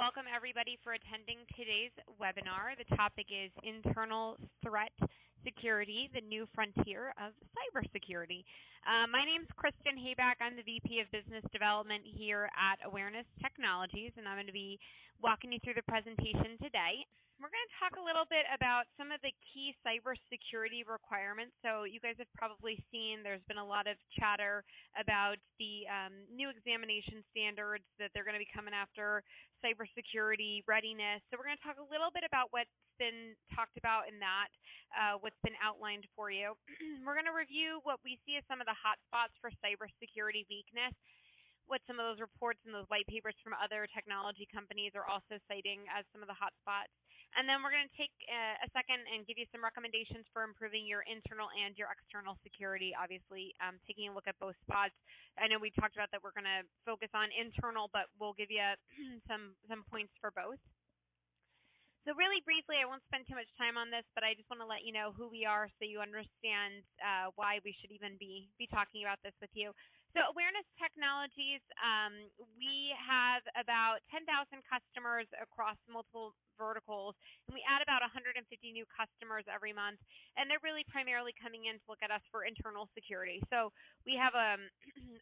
welcome everybody for attending today's webinar. The topic is Internal Threat Security, the New Frontier of Cybersecurity. My name is Kristen Hayback. I'm the VP of Business Development here at Awareness Technologies, and I'm going to be walking you through the presentation today. We're going to talk a little bit about some of the key cybersecurity requirements. So you guys have probably seen there's been a lot of chatter about the new examination standards that they're going to be coming after cybersecurity readiness. So we're going to talk a little bit about what's been talked about in that, what's been outlined for you. We're going to review what we see as some of the hot spots for cybersecurity weakness, what some of those reports and those white papers from other technology companies are also citing as some of the hot spots. And then we're going to take a second and give you some recommendations for improving your internal and your external security, obviously taking a look at both spots. I know we talked about that we're going to focus on internal, but we'll give you some points for both. So really briefly, I won't spend too much time on this, but I just want to let you know who we are so you understand why we should even be talking about this with you. So Awareness Technologies, we have about 10,000 customers across multiple verticals, and we add about 150 new customers every month, and they're really primarily coming in to look at us for internal security. So we have a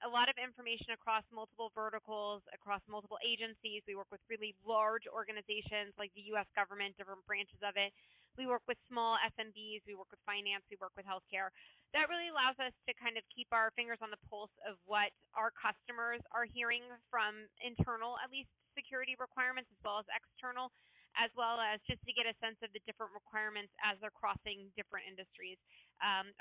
lot of information across multiple verticals, across multiple agencies. We work with really large organizations like the U.S. government, different branches of it. We work with small SMBs, we work with finance, we work with healthcare. That really allows us to kind of keep our fingers on the pulse of what our customers are hearing from internal, at least, security requirements as well as external, as well as just to get a sense of the different requirements as they're crossing different industries.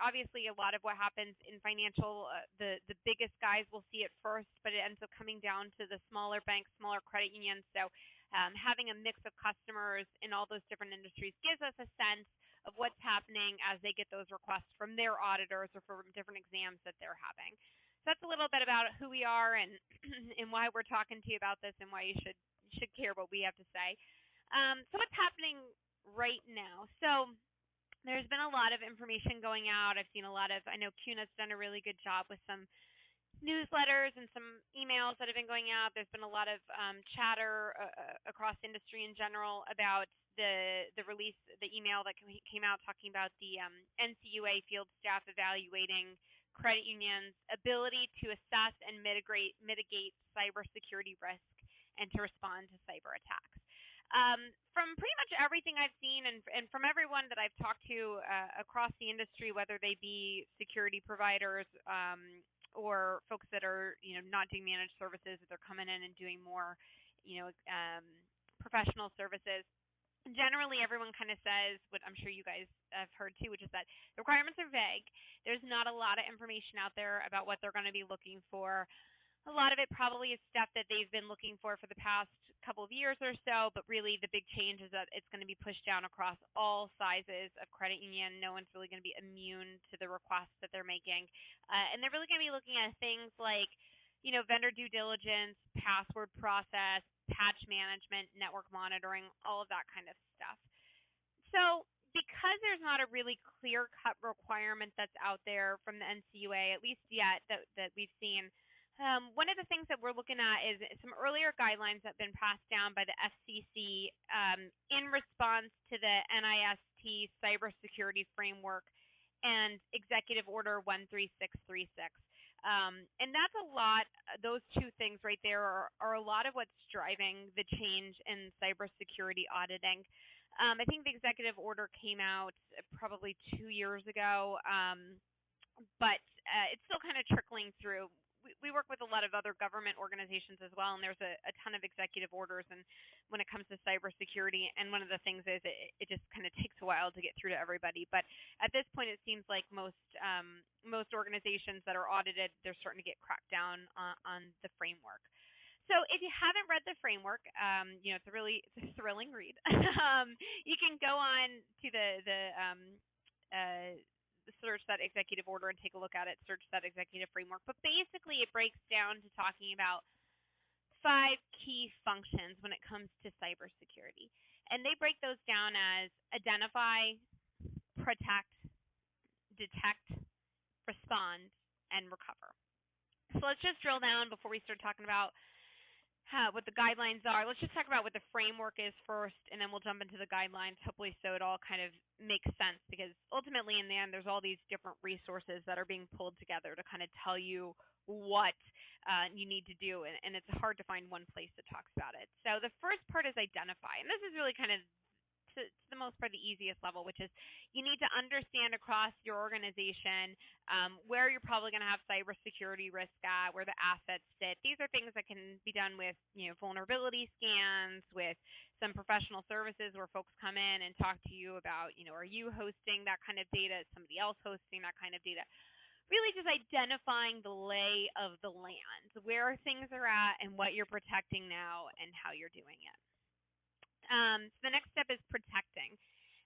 Obviously, a lot of what happens in financial, the biggest guys will see it first, but it ends up coming down to the smaller banks, smaller credit unions. So having a mix of customers in all those different industries gives us a sense of what's happening as they get those requests from their auditors or from different exams that they're having. So that's a little bit about who we are and and why we're talking to you about this and why you should care what we have to say. So what's happening right now? So there's been a lot of information going out. I've seen a lot of, I know CUNA's done a really good job with some newsletters and some emails that have been going out. There's been a lot of chatter across industry in general about the release, the email that came out talking about the NCUA field staff evaluating credit unions' ability to assess and mitigate cybersecurity risk and to respond to cyber attacks. From pretty much everything I've seen and from everyone that I've talked to across the industry, whether they be security providers or folks that are not doing managed services, that they're coming in and doing more professional services. Generally, everyone kind of says what I'm sure you guys have heard too, which is that the requirements are vague. There's not a lot of information out there about what they're going to be looking for. A lot of it probably is stuff that they've been looking for the past couple of years or so, but really the big change is that it's going to be pushed down across all sizes of credit union. No one's really going to be immune to the requests that they're making. And they're really going to be looking at things like, vendor due diligence, password process, patch management, network monitoring, all of that kind of stuff. So because there's not a really clear-cut requirement that's out there from the NCUA, at least yet, that we've seen, one of the things that we're looking at is some earlier guidelines that have been passed down by the FCC in response to the NIST Cybersecurity Framework and Executive Order 13636. And that's a lot, those two things right there are a lot of what's driving the change in cybersecurity auditing. I think the executive order came out probably 2 years ago, but it's still kind of trickling through. We work with a lot of other government organizations as well, and there's a ton of executive orders and when it comes to cybersecurity, and one of the things is it just kind of takes a while to get through to everybody. But at this point, it seems like most organizations that are audited, they're starting to get cracked down on the framework. So if you haven't read the framework, it's a thrilling read. You can go on to the search that executive order and take a look at it, search that executive framework. But basically it breaks down to talking about 5 key functions when it comes to cybersecurity. And they break those down as identify, protect, detect, respond, and recover. So let's just drill down before we start talking about what the guidelines are. Let's just talk about what the framework is first, and then we'll jump into the guidelines, hopefully, so it all kind of makes sense, because ultimately in the end, there's all these different resources that are being pulled together to kind of tell you what you need to do, and it's hard to find one place that talks about it. So the first part is identify, and this is really kind of to the most part the easiest level, which is you need to understand across your organization where you're probably going to have cybersecurity risk at, where the assets sit. These are things that can be done with vulnerability scans, with some professional services where folks come in and talk to you about, are you hosting that kind of data? Is somebody else hosting that kind of data? Really just identifying the lay of the land, where things are at and what you're protecting now and how you're doing it. So the next step is protecting.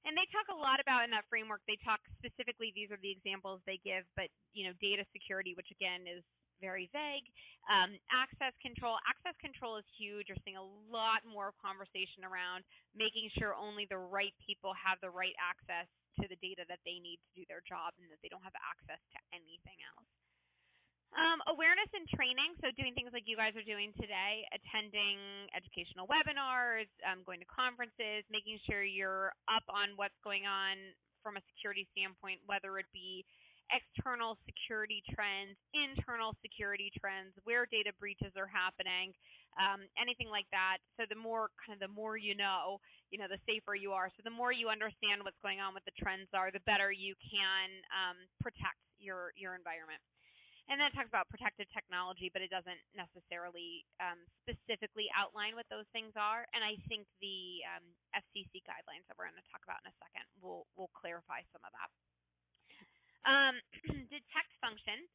And they talk a lot about in that framework, they talk specifically, these are the examples they give, but data security, which again is very vague. Access control. Access control is huge. You're seeing a lot more conversation around making sure only the right people have the right access to the data that they need to do their job, and that they don't have access to anything else. Awareness and training, so doing things like you guys are doing today, attending educational webinars, going to conferences, making sure you're up on what's going on from a security standpoint, whether it be external security trends, internal security trends, where data breaches are happening, anything like that. So the more you know, the safer you are. So the more you understand what's going on, what the trends are, the better you can protect your environment. And then it talks about protected technology, but it doesn't necessarily specifically outline what those things are. And I think the FCC guidelines that we're going to talk about in a second will clarify some of that. Detect function.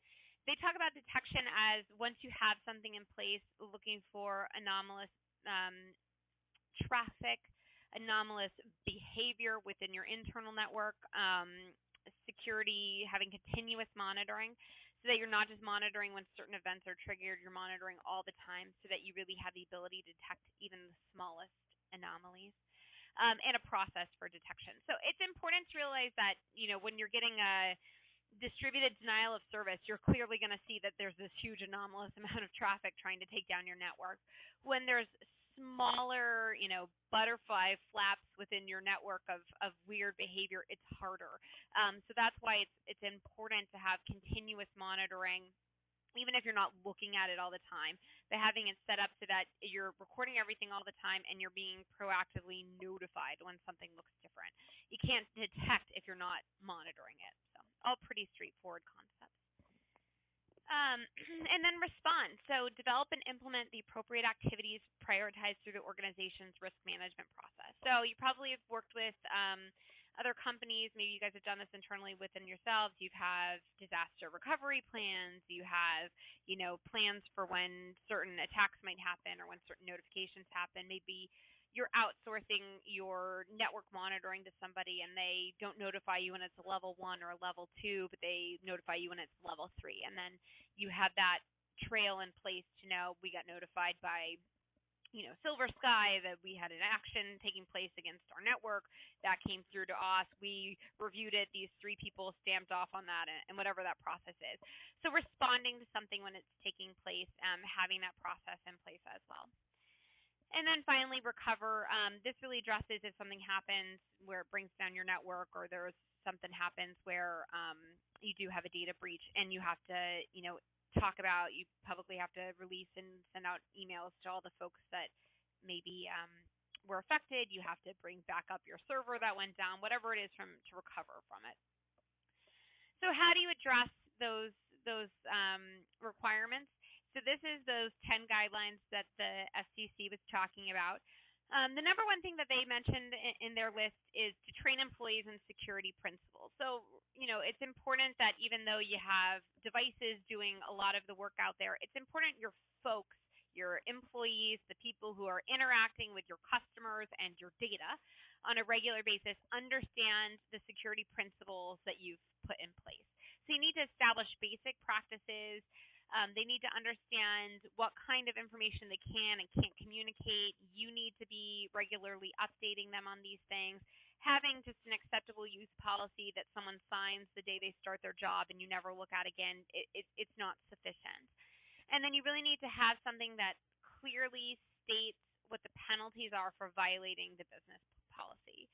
They talk about detection as once you have something in place, looking for anomalous traffic, anomalous behavior within your internal network, security, having continuous monitoring, so that you're not just monitoring when certain events are triggered, you're monitoring all the time, so that you really have the ability to detect even the smallest anomalies, and a process for detection. So it's important to realize that, when you're getting a distributed denial of service, you're clearly going to see that there's this huge anomalous amount of traffic trying to take down your network. When there's smaller, butterfly flaps within your network of weird behavior, it's harder. So that's why it's important to have continuous monitoring, even if you're not looking at it all the time, but having it set up so that you're recording everything all the time and you're being proactively notified when something looks different. You can't detect if you're not monitoring it. So all pretty straightforward concepts. And then respond. So develop and implement the appropriate activities prioritized through the organization's risk management process. So you probably have worked with other companies. Maybe you guys have done this internally within yourselves. You have disaster recovery plans. You have, plans for when certain attacks might happen or when certain notifications happen. Maybe you're outsourcing your network monitoring to somebody and they don't notify you when it's a level 1 or a level 2, but they notify you when it's level 3. And then you have that trail in place to know we got notified by, Silver Sky that we had an action taking place against our network. That came through to us. We reviewed it. These 3 people stamped off on that, and whatever that process is. So responding to something when it's taking place, having that process in place as well. And then finally, recover. This really addresses if something happens where it brings down your network, or there's something happens where you do have a data breach and you have to, talk about, you publicly have to release and send out emails to all the folks that maybe were affected. You have to bring back up your server that went down, whatever it is to recover from it. So how do you address those requirements? So this is those 10 guidelines that the FCC was talking about. The number one thing that they mentioned in their list is to train employees in security principles. So, it's important that even though you have devices doing a lot of the work out there, it's important your folks, your employees, the people who are interacting with your customers and your data on a regular basis understand the security principles that you've put in place. So you need to establish basic practices. They need to understand what kind of information they can and can't communicate. You need to be regularly updating them on these things. Having just an acceptable use policy that someone signs the day they start their job and you never look at again, it's not sufficient. And then you really need to have something that clearly states what the penalties are for violating the business policy.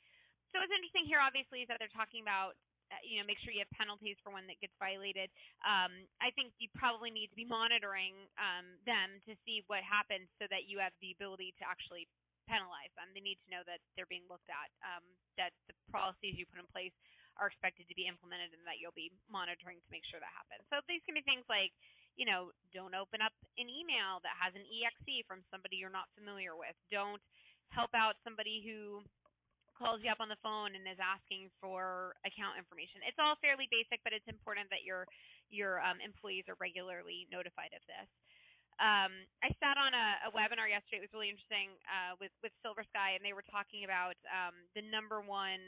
So what's interesting here, obviously, is that they're talking about, make sure you have penalties for when that gets violated. I think you probably need to be monitoring them to see what happens so that you have the ability to actually penalize them. They need to know that they're being looked at, that the policies you put in place are expected to be implemented, and that you'll be monitoring to make sure that happens. So these can be things like, don't open up an email that has an EXE from somebody you're not familiar with. Don't help out somebody who calls you up on the phone and is asking for account information. It's all fairly basic, but it's important that your employees are regularly notified of this. I sat on a webinar yesterday. It was really interesting with Silver Sky, and they were talking about the number one,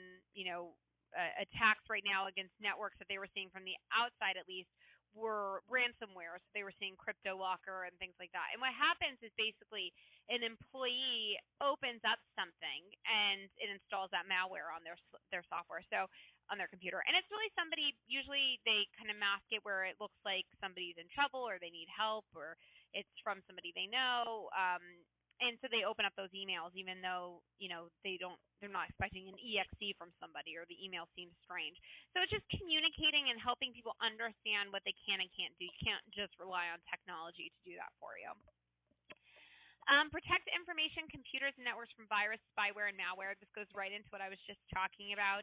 attacks right now against networks that they were seeing from the outside, at least, were ransomware. So they were seeing CryptoLocker and things like that. And what happens is basically an employee opens up something and it installs that malware on their software, so on their computer. And it's really somebody, usually they kind of mask it where it looks like somebody's in trouble or they need help or it's from somebody they know. And so they open up those emails even though, they're not expecting an EXE from somebody or the email seems strange. So it's just communicating and helping people understand what they can and can't do. You can't just rely on technology to do that for you. Protect information, computers, and networks from virus, spyware, and malware. This goes right into what I was just talking about.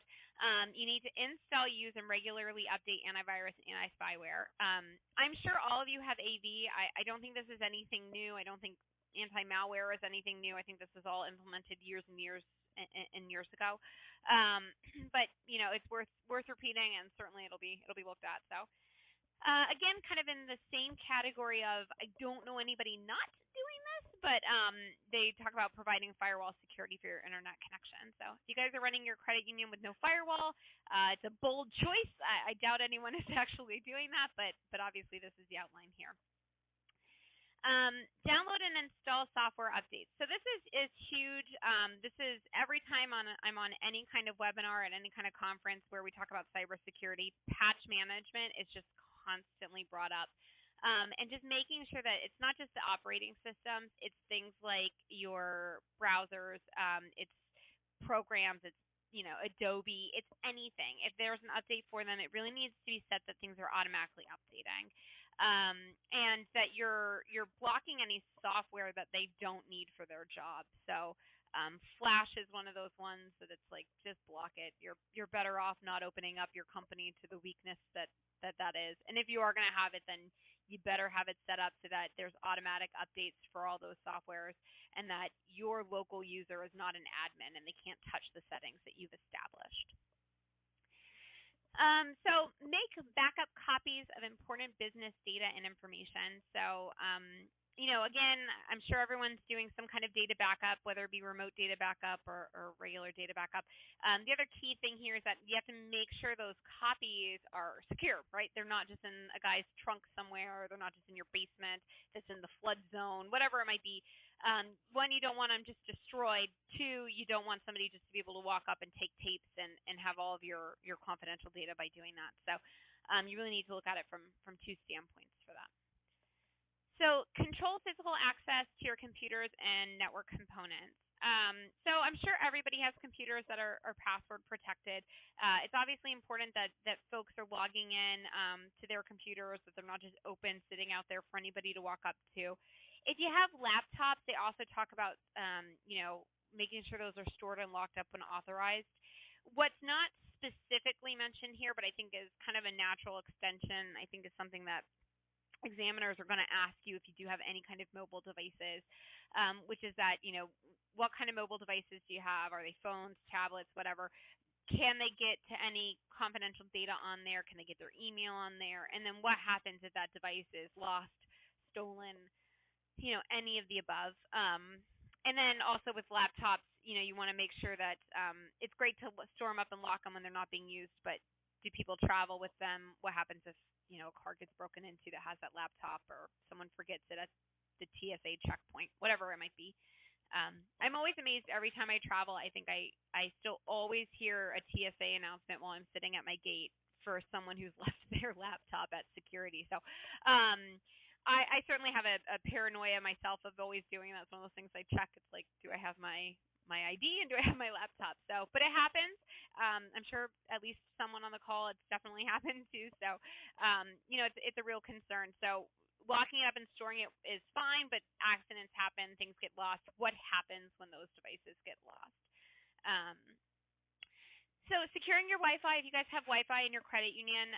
You need to install, use, and regularly update antivirus and anti-spyware. I'm sure all of you have AV. I don't think this is anything new. I don't think anti-malware is anything new. I think this was all implemented years and years ago. But it's worth repeating, and certainly it'll be looked at. So again, kind of in the same category of I don't know anybody not doing this, but they talk about providing firewall security for your internet connection. So if you guys are running your credit union with no firewall, it's a bold choice. I doubt anyone is actually doing that, but obviously this is the outline here. Download and install software updates. So this is huge. This is every time I'm on any kind of webinar at any kind of conference where we talk about cybersecurity, patch management is just constantly brought up. And just making sure that it's not just the operating systems, it's things like your browsers, it's programs, it's Adobe, it's anything. If there's an update for them, it really needs to be set that things are automatically updating. And that you're blocking any software that they don't need for their job. So Flash is one of those ones that it's like, just block it. You're better off not opening up your company to the weakness that is. And if you are going to have it, then you better have it set up so that there's automatic updates for all those softwares and that your local user is not an admin and they can't touch the settings that you've established. So make backup copies of important business data and information. So, again, I'm sure everyone's doing some kind of data backup, whether it be remote data backup or regular data backup. The other key thing here is that you have to make sure those copies are secure, right? They're not just in a guy's trunk somewhere, or they're not just in your basement that's in the flood zone, whatever it might be. One, you don't want them just destroyed. Two, you don't want somebody just to be able to walk up and take tapes and have all of your confidential data by doing that. So you really need to look at it from two standpoints for that. So control physical access to your computers and network components. So I'm sure everybody has computers that are password protected. It's obviously important that folks are logging in to their computers, that they're not just open, sitting out there for anybody to walk up to. If you have laptops, they also talk about making sure those are stored and locked up when authorized. What's not specifically mentioned here, but I think is kind of a natural extension, I think is something that examiners are going to ask you if you do have any kind of mobile devices, which is that, what kind of mobile devices do you have? Are they phones, tablets, whatever? Can they get to any confidential data on there? Can they get their email on there? And then what happens if that device is lost, stolen, any of the above? And then also with laptops, you want to make sure that it's great to store them up and lock them when they're not being used, but do people travel with them? What happens if a car gets broken into that has that laptop, or someone forgets it at the TSA checkpoint, whatever it might be? I'm always amazed every time I travel. I think I still always hear a TSA announcement while I'm sitting at my gate for someone who's left their laptop at security. So I certainly have a paranoia myself of always doing that. It's one of those things I check. It's like, do I have my ID and do I have my laptop? So, but it happens. I'm sure at least someone on the call, it's definitely happened too. So, it's a real concern. So locking it up and storing it is fine, but accidents happen, things get lost. What happens when those devices get lost? Um, so securing your Wi-Fi, if you guys have Wi-Fi in your credit union,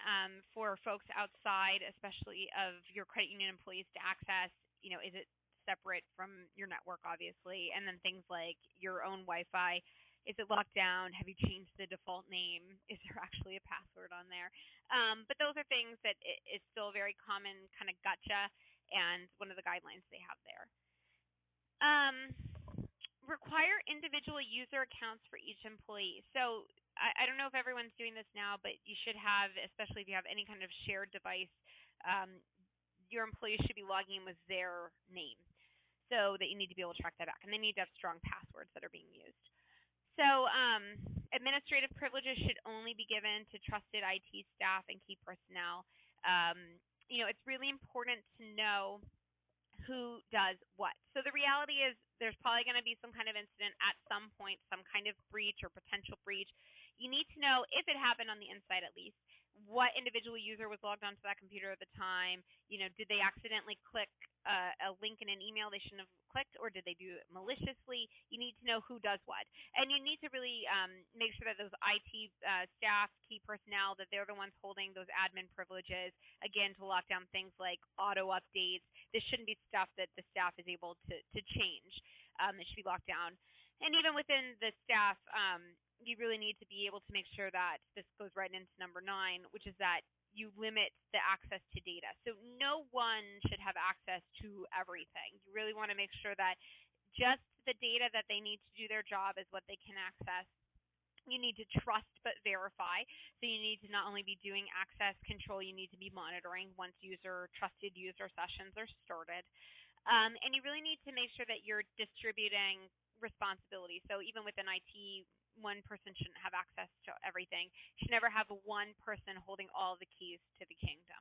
for folks outside, especially of your credit union employees to access, is it separate from your network, obviously? And then things like your own Wi-Fi, is it locked down? Have you changed the default name? Is there actually a password on there? But those are things that is still a very common kind of gotcha, and one of the guidelines they have there. Require individual user accounts for each employee. So I don't know if everyone's doing this now, but you should have, especially if you have any kind of shared device, your employees should be logging in with their name, so that you need to be able to track that back. And they need to have strong passwords that are being used. So administrative privileges should only be given to trusted IT staff and key personnel. It's really important to know who does what. So the reality is there's probably going to be some kind of incident at some point, some kind of breach or potential breach. You need to know, if it happened on the inside at least, what individual user was logged onto that computer at the time. Did they accidentally click a link in an email they shouldn't have clicked, or did they do it maliciously? You need to know who does what. And you need to really make sure that those IT staff, key personnel, that they're the ones holding those admin privileges, again, to lock down things like auto updates. This shouldn't be stuff that the staff is able to change. It should be locked down. And even within the staff, you really need to be able to make sure that this goes right into number 9, which is that you limit the access to data. So no one should have access to everything. You really want to make sure that just the data that they need to do their job is what they can access. You need to trust but verify. So you need to not only be doing access control, you need to be monitoring once trusted user sessions are started. And you really need to make sure that you're distributing responsibility. So even within IT, one person shouldn't have access to everything. You should never have one person holding all the keys to the kingdom.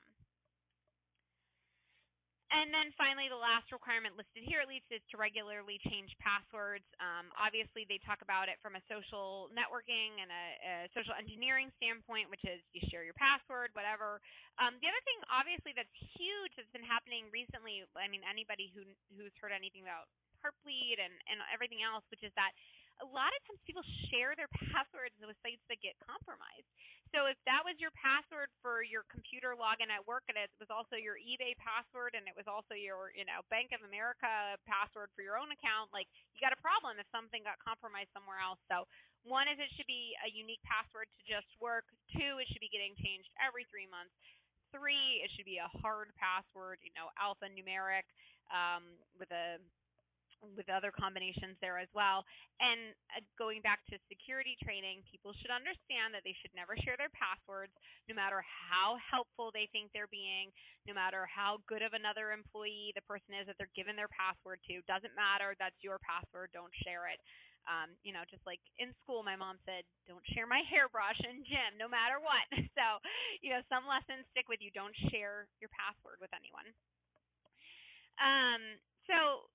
And then finally, the last requirement listed here, at least, is to regularly change passwords. Obviously, they talk about it from a social networking and a social engineering standpoint, which is you share your password, whatever. The other thing, obviously, that's huge that's been happening recently, I mean, anybody who's heard anything about Heartbleed and everything else, which is that a lot of times people share their passwords with sites that get compromised. So if that was your password for your computer login at work, and it was also your eBay password, and it was also your Bank of America password for your own account, like, you got a problem if something got compromised somewhere else. So one is it should be a unique password to just work. 2, it should be getting changed every 3 months. 3, it should be a hard password, alphanumeric, with other combinations there as well. And going back to security training, people should understand that they should never share their passwords, no matter how helpful they think they're being, no matter how good of another employee the person is that they're giving their password to. Doesn't matter. That's your password. Don't share it. Just like in school, my mom said, don't share my hairbrush in gym, no matter what. So, some lessons stick with you. Don't share your password with anyone. So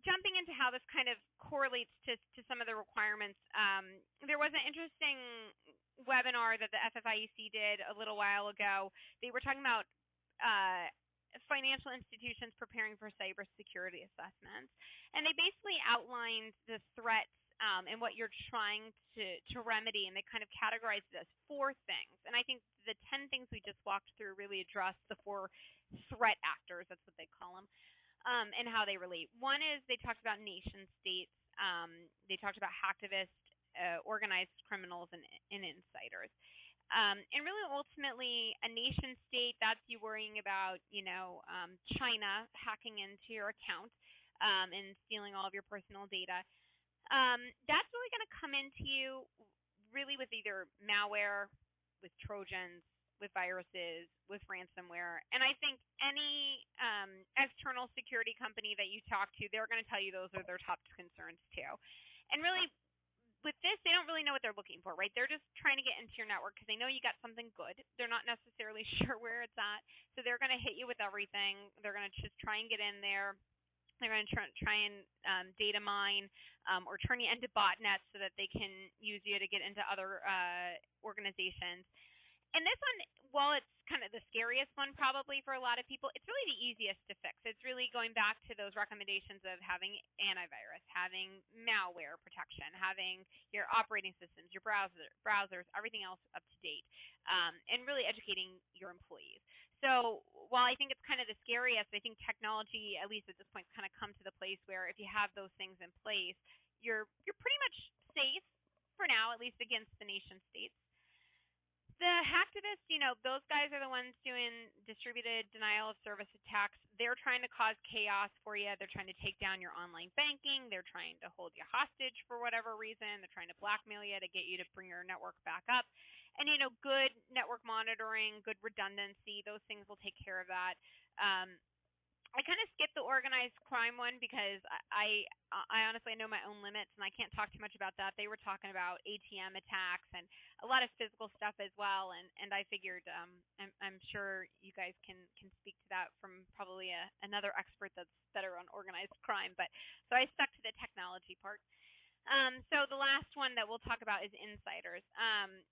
jumping into how this kind of correlates to some of the requirements, there was an interesting webinar that the FFIEC did a little while ago. They were talking about financial institutions preparing for cybersecurity assessments, and they basically outlined the threats and what you're trying to remedy, and they kind of categorized it as 4 things. And I think the 10 things we just walked through really address the 4 threat actors, that's what they call them, and how they relate. One is they talked about nation states. They talked about hacktivists, organized criminals, and insiders. And really, ultimately, a nation state, that's you worrying about, China hacking into your account and stealing all of your personal data. That's really going to come into you really with either malware, with Trojans, with viruses, with ransomware. And I think any external security company that you talk to, they're going to tell you those are their top concerns too. And really, with this, they don't really know what they're looking for, right? They're just trying to get into your network because they know you got something good. They're not necessarily sure where it's at, so they're going to hit you with everything. They're going to just try and get in there. They're going to try and data mine or turn you into botnets so that they can use you to get into other organizations. And this one, while it's kind of the scariest one probably for a lot of people, it's really the easiest to fix. It's really going back to those recommendations of having antivirus, having malware protection, having your operating systems, your browsers, everything else up to date, and really educating your employees. So while I think it's kind of the scariest, I think technology, at least at this point, kind of come to the place where if you have those things in place, you're pretty much safe for now, at least against the nation states. The hacktivists, those guys are the ones doing distributed denial of service attacks. They're trying to cause chaos for you. They're trying to take down your online banking. They're trying to hold you hostage for whatever reason. They're trying to blackmail you to get you to bring your network back up. And, good network monitoring, good redundancy, those things will take care of that. I kind of skipped the organized crime one because I honestly know my own limits and I can't talk too much about that. They were talking about ATM attacks and a lot of physical stuff as well, and I figured I'm sure you guys can speak to that from probably another expert that's better on organized crime. But so I stuck to the technology part. So the last one that we'll talk about is insiders.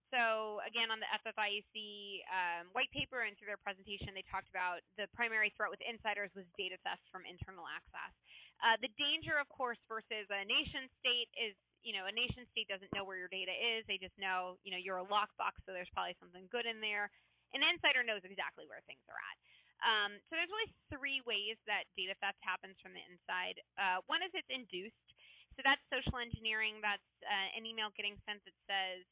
So again, on the FFIEC white paper and through their presentation, they talked about the primary threat with insiders was data theft from internal access. The danger, of course, versus a nation state is, a nation state doesn't know where your data is. They just know, you're a lockbox, so there's probably something good in there. An insider knows exactly where things are at. So there's really three ways that data theft happens from the inside. One is it's induced. So that's social engineering. That's an email getting sent that says,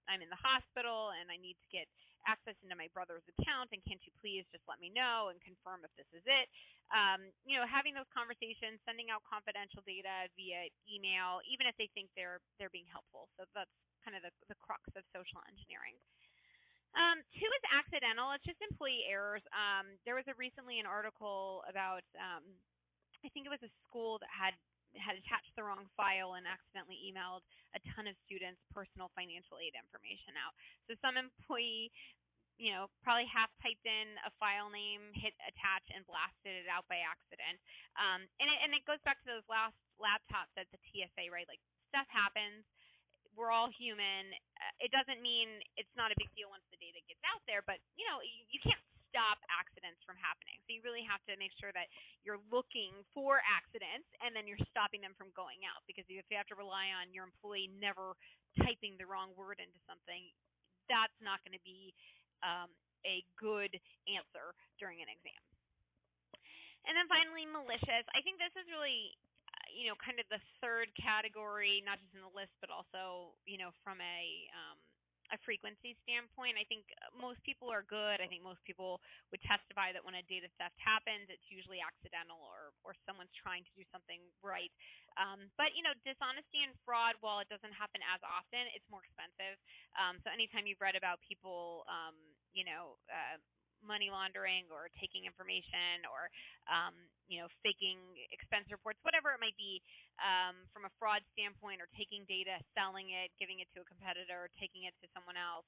I'm in the hospital and I need to get access into my brother's account, and can't you please just let me know and confirm if this is it? Having those conversations, sending out confidential data via email, even if they think they're being helpful. So that's kind of the crux of social engineering. Two is accidental. It's just employee errors. There was recently an article about, I think it was a school that had attached the wrong file and accidentally emailed a ton of students personal financial aid information out. So some employee, probably half typed in a file name, hit attach, and blasted it out by accident. And it goes back to those last laptops at the TSA, right? Like, stuff happens. We're all human. It doesn't mean it's not a big deal once the data gets out there, but you can't stop accidents from happening. So you really have to make sure that you're looking for accidents and then you're stopping them from going out, because if you have to rely on your employee never typing the wrong word into something, that's not going to be a good answer during an exam. And then finally, malicious. I think this is really kind of the third category, not just in the list, but also, from a frequency standpoint. I think most people are good. I think most people would testify that when a data theft happens, it's usually accidental or someone's trying to do something right. But, dishonesty and fraud, while it doesn't happen as often, it's more expensive. So anytime you've read about people, money laundering or taking information or faking expense reports, whatever it might be, from a fraud standpoint, or taking data, selling it, giving it to a competitor, taking it to someone else,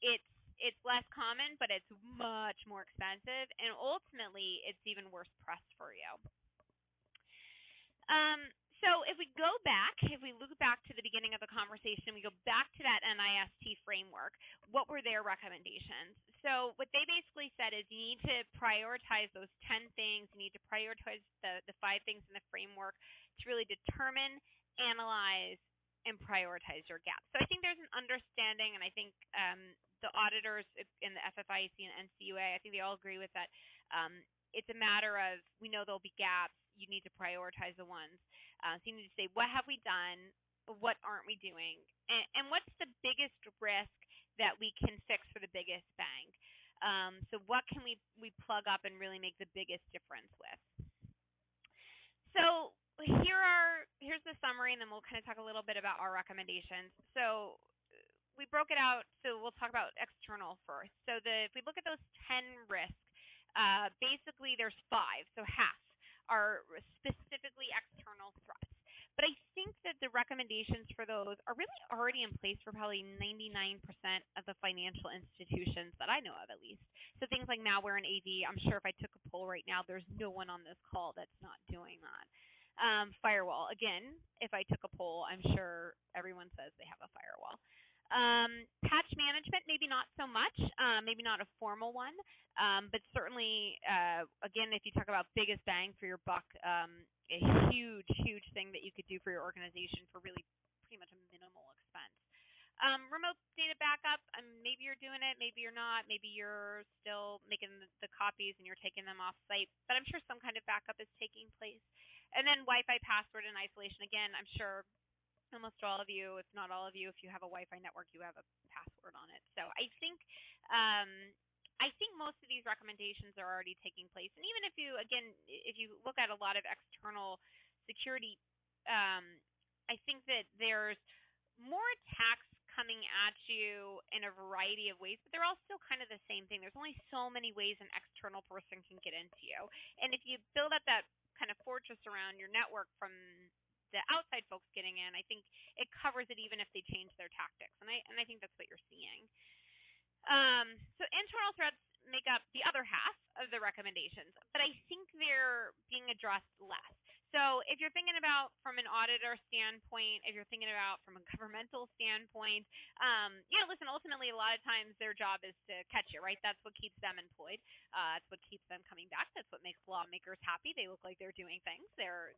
it's less common, but it's much more expensive, and ultimately it's even worse press for you. So if we look back to the beginning of the conversation, we go back to that NIST framework, what were their recommendations? So what they basically said is you need to prioritize those 10 things. You need to prioritize the 5 things in the framework to really determine, analyze, and prioritize your gaps. So I think there's an understanding, and I think the auditors in the FFIEC and NCUA, I think they all agree with that. It's a matter of, we know there'll be gaps. You need to prioritize the ones. So you need to say, what have we done? What aren't we doing? And what's the biggest risk that we can fix for the biggest bang? So what can we plug up and really make the biggest difference with? So here's the summary, and then we'll kind of talk a little bit about our recommendations. So we broke it out. So we'll talk about external first. So if we look at those 10 risks, basically there's 5, so half are specifically external threats. But I think that the recommendations for those are really already in place for probably 99% of the financial institutions that I know of, at least. So things like malware and AV, I'm sure if I took a poll right now, there's no one on this call that's not doing that. Firewall, again, if I took a poll, I'm sure everyone says they have a firewall. Patch management, maybe not so much, maybe not a formal one, but certainly, again, if you talk about biggest bang for your buck, a huge, huge thing that you could do for your organization for really pretty much a minimal expense. Remote data backup, maybe you're doing it, maybe you're not, maybe you're still making the copies and you're taking them off site, but I'm sure some kind of backup is taking place. And then Wi-Fi password and isolation, again, I'm sure almost all of you, if not all of you, if you have a Wi-Fi network, you have a password on it. So I think most of these recommendations are already taking place. And even if you, again, if you look at a lot of external security, I think that there's more attacks coming at you in a variety of ways, but they're all still kind of the same thing. There's only so many ways an external person can get into you. And if you build up that kind of fortress around your network from the outside folks getting in, I think it covers it even if they change their tactics. And I think that's what you're seeing. So internal threats make up the other half of the recommendations, but I think they're being addressed less. So if you're thinking about from an auditor standpoint, if you're thinking about from a governmental standpoint, listen, ultimately a lot of times their job is to catch you, right? That's what keeps them employed. That's what keeps them coming back. That's what makes lawmakers happy. They look like they're doing things. They're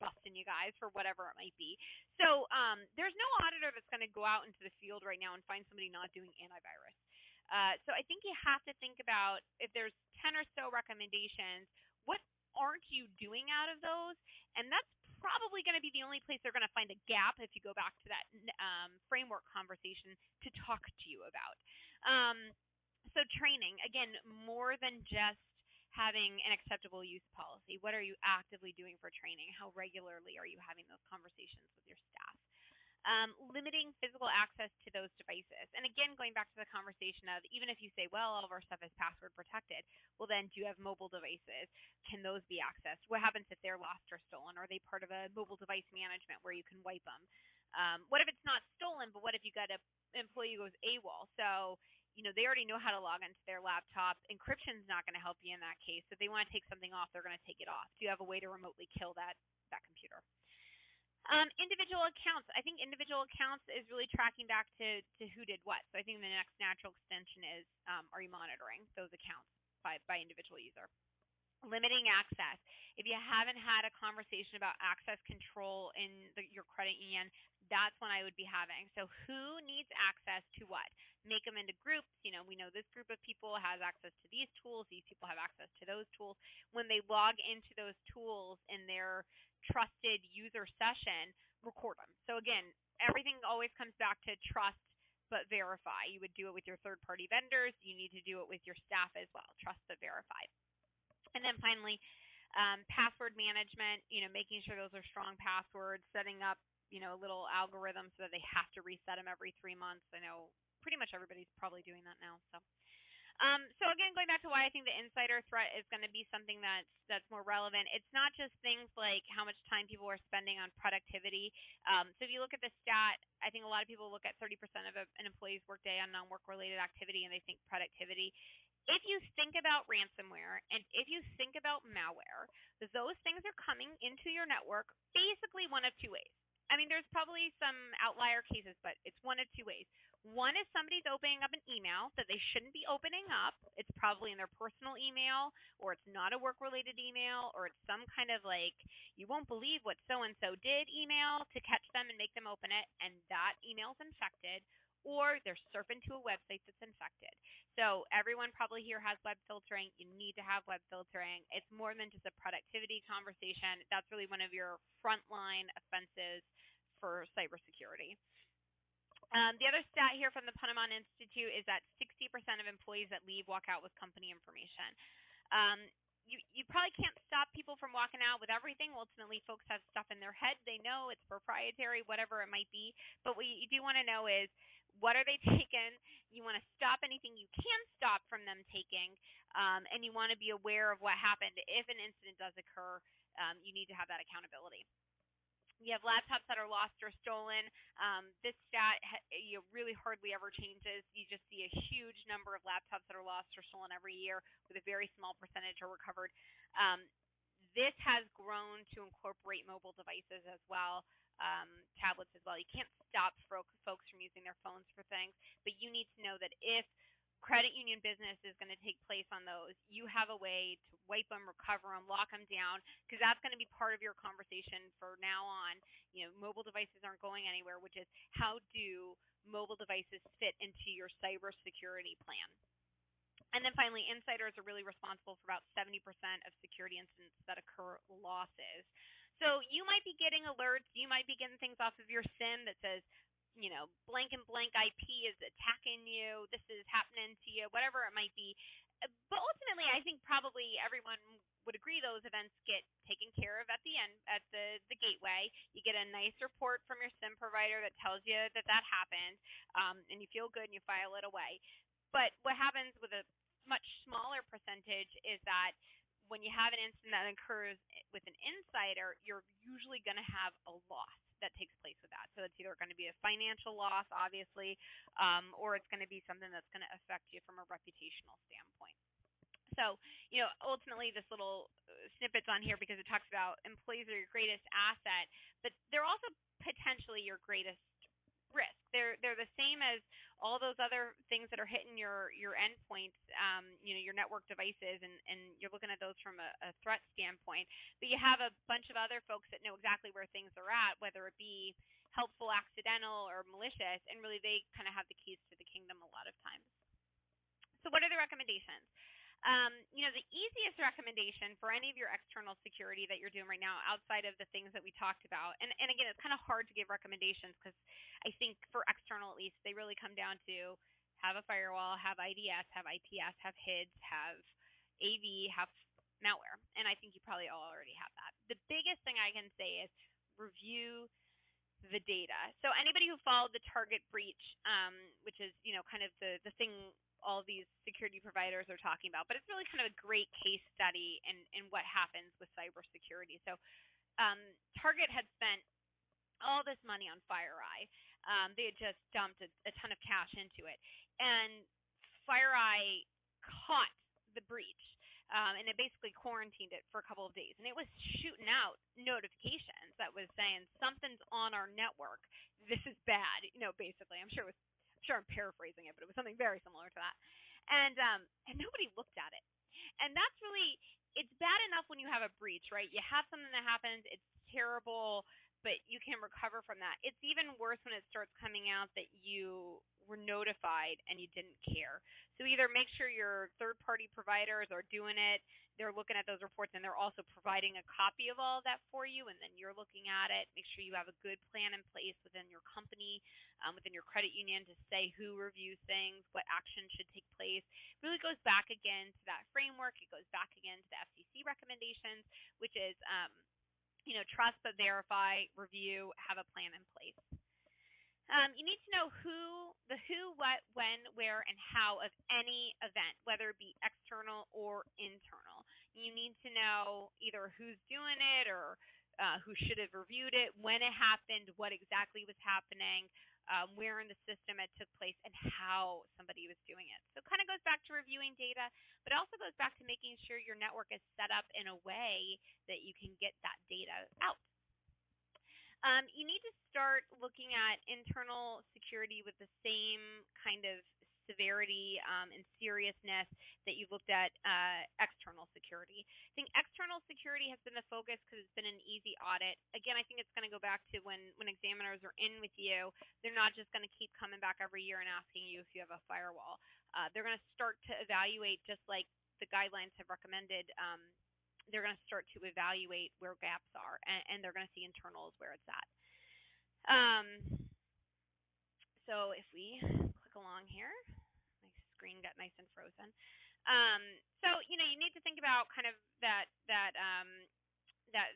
busting you guys for whatever it might be. So there's no auditor that's going to go out into the field right now and find somebody not doing antivirus. So I think you have to think about if there's 10 or so recommendations, what aren't you doing out of those? And that's probably going to be the only place they're going to find a gap if you go back to that framework conversation to talk to you about. So training, again, more than just having an acceptable use policy. What are you actively doing for training? How regularly are you having those conversations with your staff? Limiting physical access to those devices. And again, going back to the conversation of even if you say, well, all of our stuff is password protected, well, then do you have mobile devices? Can those be accessed? What happens if they're lost or stolen? Are they part of a mobile device management where you can wipe them? What if it's not stolen, but what if you got an employee who goes AWOL? So, they already know how to log into their laptop. Encryption's not going to help you in that case. If they want to take something off, they're going to take it off. Do you have a way to remotely kill that computer? Individual accounts. I think individual accounts is really tracking back to who did what. So I think the next natural extension is, are you monitoring those accounts by individual user? Limiting access. If you haven't had a conversation about access control in your credit union, that's when I would be having. So who needs access to what? Make them into groups. We know this group of people has access to these tools. These people have access to those tools. When they log into those tools in their trusted user session, record them. So again, everything always comes back to trust but verify. You would do it with your third-party vendors. You need to do it with your staff as well. Trust but verify. And then finally, password management, making sure those are strong passwords, setting up, a little algorithm so that they have to reset them every 3 months. I know pretty much everybody's probably doing that now. So again, going back to why I think the insider threat is going to be something that's more relevant. It's not just things like how much time people are spending on productivity. So if you look at the stat, I think a lot of people look at 30% of an employee's workday on non-work related activity and they think productivity. If you think about ransomware and if you think about malware, those things are coming into your network basically one of two ways. I mean, there's probably some outlier cases, but it's one of two ways. One is somebody's opening up an email that they shouldn't be opening up. It's probably in their personal email, or it's not a work-related email, or it's some kind of you won't believe what so-and-so did email to catch them and make them open it, and that email's infected, or they're surfing to a website that's infected. So everyone probably here has web filtering. You need to have web filtering. It's more than just a productivity conversation. That's really one of your frontline offenses for cybersecurity. The other stat here from the Ponemon Institute is that 60% of employees that leave walk out with company information. You probably can't stop people from walking out with everything. Ultimately, folks have stuff in their head. They know it's proprietary, whatever it might be. But what you do want to know is, what are they taking? You want to stop anything you can stop from them taking, and you want to be aware of what happened. If an incident does occur, you need to have that accountability. We have laptops that are lost or stolen. This stat really hardly ever changes. You just see a huge number of laptops that are lost or stolen every year, with a very small percentage are recovered. This has grown to incorporate mobile devices as well, tablets as well. You can't stop folks from using their phones for things, but you need to know that if credit union business is going to take place on those, you have a way to wipe them, recover them, lock them down, because that's going to be part of your conversation for now on. Mobile devices aren't going anywhere, which is how do mobile devices fit into your cybersecurity plan? And then finally, insiders are really responsible for about 70% of security incidents that occur losses. So you might be getting alerts, you might be getting things off of your SIM that says, blank and blank IP is attacking you, this is happening to you, whatever it might be. But ultimately, I think probably everyone would agree those events get taken care of at the end, at the gateway. You get a nice report from your SIM provider that tells you that happened, and you feel good and you file it away. But what happens with a much smaller percentage is that when you have an incident that occurs with an insider, you're usually going to have a loss that takes place with that. So it's either going to be a financial loss, obviously, or it's going to be something that's going to affect you from a reputational standpoint. So, ultimately, this little snippet's on here because it talks about employees are your greatest asset, but they're also potentially your greatest risk. They're the same as all those other things that are hitting your endpoints, your network devices, and you're looking at those from a threat standpoint. But you have a bunch of other folks that know exactly where things are at, whether it be helpful, accidental, or malicious, and really they kind of have the keys to the kingdom a lot of times. So what are the recommendations? The easiest recommendation for any of your external security that you're doing right now, outside of the things that we talked about, and again, it's kind of hard to give recommendations because I think for external at least, they really come down to have a firewall, have IDS, have IPS, have HIDS, have AV, have malware, and I think you probably all already have that. The biggest thing I can say is review the data. So anybody who followed the Target breach, which is kind of the thing all of these security providers are talking about, but it's really kind of a great case study in what happens with cybersecurity. So Target had spent all this money on FireEye. They had just dumped a ton of cash into it, and FireEye caught the breach, and it basically quarantined it for a couple of days, and it was shooting out notifications that was saying something's on our network. This is bad, basically. I'm sure I'm paraphrasing it, but it was something very similar to that. And nobody looked at it. And that's really, it's bad enough when you have a breach, right? You have something that happens, it's terrible, but you can recover from that. It's even worse when it starts coming out that you were notified and you didn't care. So either make sure your third-party providers are doing it, they're looking at those reports, and they're also providing a copy of all of that for you, and then you're looking at it. Make sure you have a good plan in place within your company, within your credit union, to say who reviews things, what action should take place. It really goes back again to that framework. It goes back again to the FCC recommendations, which is trust but verify, review, have a plan in place. You need to know who, what, when, where, and how of any event, whether it be external or internal. You need to know either who's doing it or who should have reviewed it, when it happened, what exactly was happening, where in the system it took place, and how somebody was doing it. So it kind of goes back to reviewing data, but it also goes back to making sure your network is set up in a way that you can get that data out. You need to start looking at internal security with the same kind of severity and seriousness that you've looked at external security. I think external security has been the focus because it's been an easy audit. Again, I think it's going to go back to when examiners are in with you, they're not just going to keep coming back every year and asking you if you have a firewall. They're going to start to evaluate, just like the guidelines have recommended. They're going to start to evaluate where gaps are, and they're going to see internals where it's at. So if we click along here, my screen got nice and frozen. So you need to think about kind of that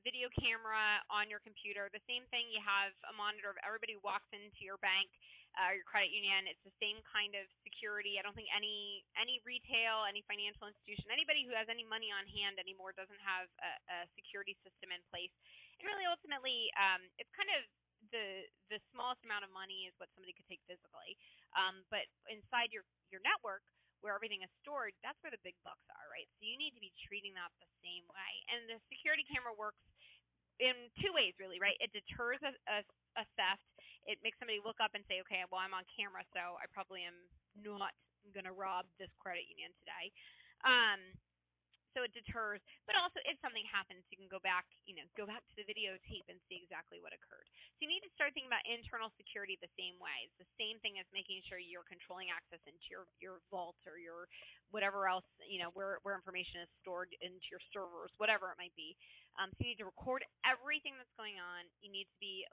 video camera on your computer. The same thing, you have a monitor of everybody who walks into your bank, your credit union. It's the same kind of security. I don't think any retail, any financial institution, anybody who has any money on hand anymore doesn't have a security system in place. And really, ultimately, it's kind of the smallest amount of money is what somebody could take physically. But inside your network, where everything is stored, that's where the big bucks are, right? So you need to be treating that the same way. And the security camera works in two ways, really, right? It deters a theft. It makes somebody look up and say, okay, well, I'm on camera, so I probably am not going to rob this credit union today. So it deters, but also if something happens, you can go back to the videotape and see exactly what occurred. So you need to start thinking about internal security the same way. It's the same thing as making sure you're controlling access into your vault or your whatever else, where information is stored into your servers, whatever it might be. So you need to record everything that's going on. You need to be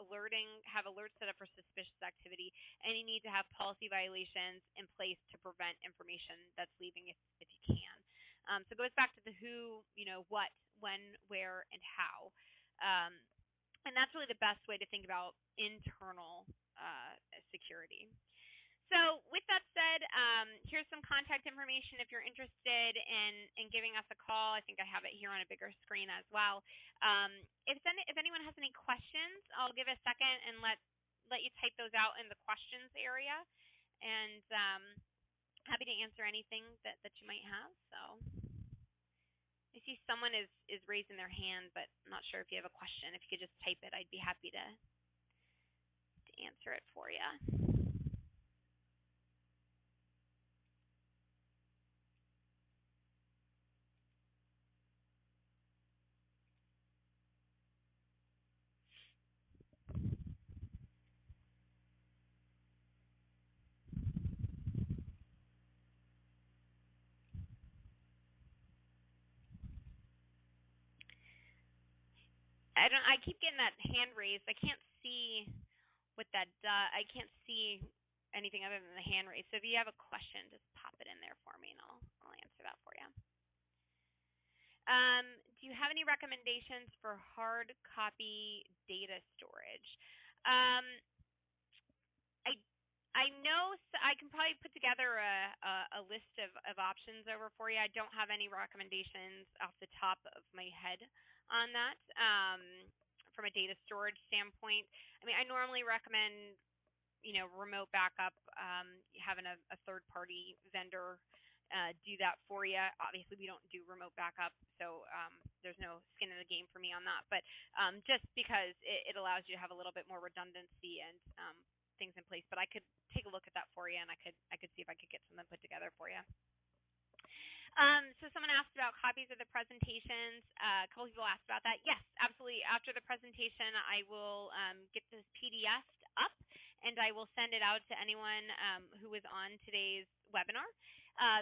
have alerts set up for suspicious activity, and you need to have policy violations in place to prevent information that's leaving if you can. So it goes back to the who, what, when, where, and how. And that's really the best way to think about internal security. So with that said, here's some contact information if you're interested in giving us a call. I think I have it here on a bigger screen as well. If anyone has any questions, I'll give a second and let you type those out in the questions area. And happy to answer anything that you might have. So I see someone is raising their hand, but I'm not sure if you have a question. If you could just type it, I'd be happy to answer it for you. I keep getting that hand raised. I can't see what that does. I can't see anything other than the hand raised. So if you have a question, just pop it in there for me, and I'll answer that for you. Do you have any recommendations for hard copy data storage? I know I can probably put together a list of options over for you. I don't have any recommendations off the top of my head on that from a data storage standpoint. I mean, I normally recommend, remote backup, having a third-party vendor do that for you. Obviously, we don't do remote backup, so there's no skin in the game for me on that. But just because it allows you to have a little bit more redundancy and things in place. But I could take a look at that for you, and I could see if I could get something put together for you. So someone asked about copies of the presentations. A couple people asked about that. Yes, absolutely. After the presentation, I will get this PDF up, and I will send it out to anyone who was on today's webinar.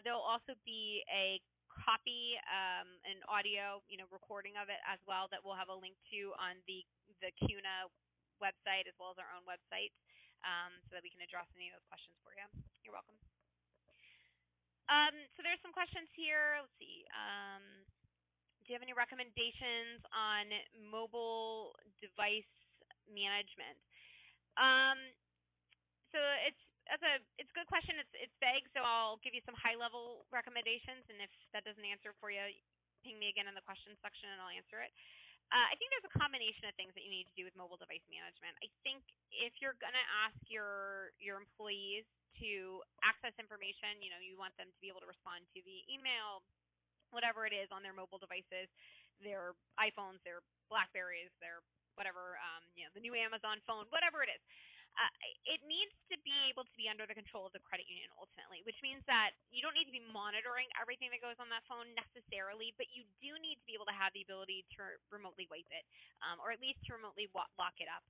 There will also be a copy, an audio, recording of it as well that we'll have a link to on the CUNA website as well as our own website, so that we can address any of those questions for you. You're welcome. So there's some questions here. Let's see. Do you have any recommendations on mobile device management? So it's a good question. It's vague, so I'll give you some high-level recommendations, and if that doesn't answer for you, ping me again in the questions section, and I'll answer it. I think there's a combination of things that you need to do with mobile device management. I think if you're going to ask your employees to access information, you want them to be able to respond to the email, whatever it is on their mobile devices, their iPhones, their Blackberries, their whatever, the new Amazon phone, whatever it is. It needs to be able to be under the control of the credit union ultimately, which means that you don't need to be monitoring everything that goes on that phone necessarily, but you do need to be able to have the ability to remotely wipe it, or at least to remotely lock it up.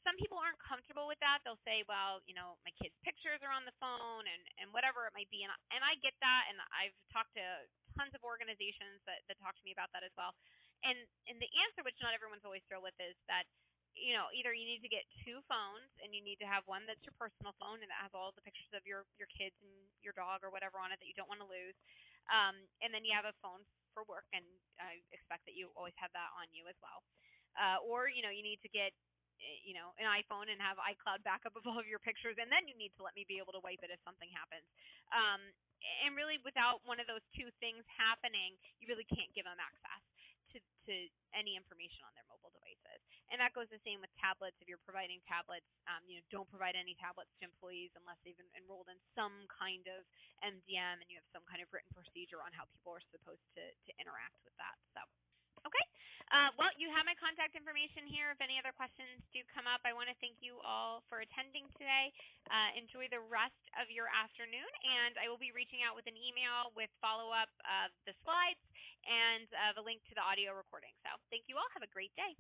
Some people aren't comfortable with that. They'll say, well, my kids' pictures are on the phone and whatever it might be. And I get that, and I've talked to tons of organizations that talk to me about that as well. And the answer, which not everyone's always thrilled with, is that either you need to get two phones, and you need to have one that's your personal phone and that has all the pictures of your kids and your dog or whatever on it that you don't want to lose, and then you have a phone for work, and I expect that you always have that on you as well. Or you need to get an iPhone and have iCloud backup of all of your pictures, and then you need to let me be able to wipe it if something happens. And really, without one of those two things happening, you really can't give them access to any information on their mobile devices. And that goes the same with tablets. If you're providing tablets, don't provide any tablets to employees unless they've enrolled in some kind of MDM and you have some kind of written procedure on how people are supposed to interact with that. So. Okay. Well, you have my contact information here. If any other questions do come up, I want to thank you all for attending today. Enjoy the rest of your afternoon, and I will be reaching out with an email with follow-up of the slides and the link to the audio recording. So thank you all. Have a great day.